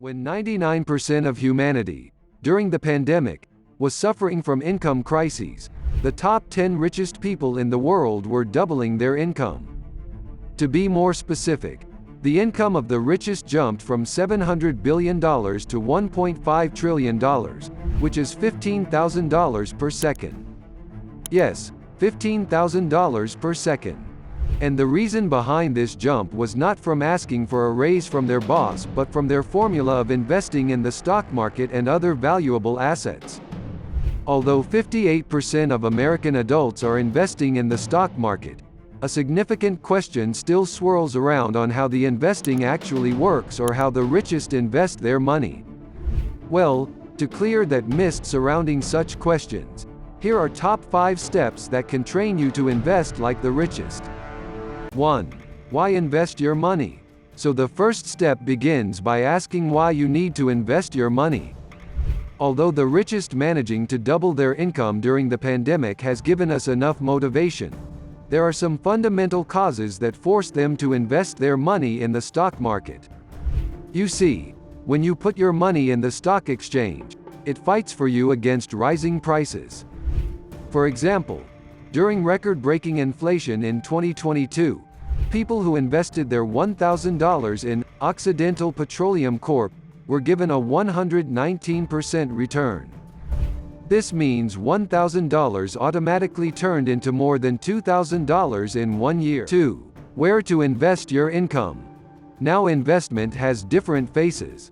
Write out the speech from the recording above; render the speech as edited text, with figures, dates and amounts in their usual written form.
When 99% of humanity, during the pandemic, was suffering from income crises, the top 10 richest people in the world were doubling their income. To be more specific, the income of the richest jumped from $700 billion to $1.5 trillion, which is $15,000 per second. Yes, $15,000 per second. And the reason behind this jump was not from asking for a raise from their boss but from their formula of investing in the stock market and other valuable assets. Although 58% of American adults are investing in the stock market, a significant question still swirls around on how the investing actually works or how the richest invest their money. Well, to clear that mist surrounding such questions, here are top 5 steps that can train you to invest like the richest. 1. Why invest your money? So the first step begins by asking why you need to invest your money. Although the richest managing to double their income during the pandemic has given us enough motivation, there are some fundamental causes that force them to invest their money in the stock market. You see, when you put your money in the stock exchange, it fights for you against rising prices. For example, during record-breaking inflation in 2022, people who invested their $1,000 in Occidental Petroleum Corp. Were given a 119% return. This means $1,000 automatically turned into more than $2,000 in 1 year. 2. Where to invest your income? Now investment has different faces.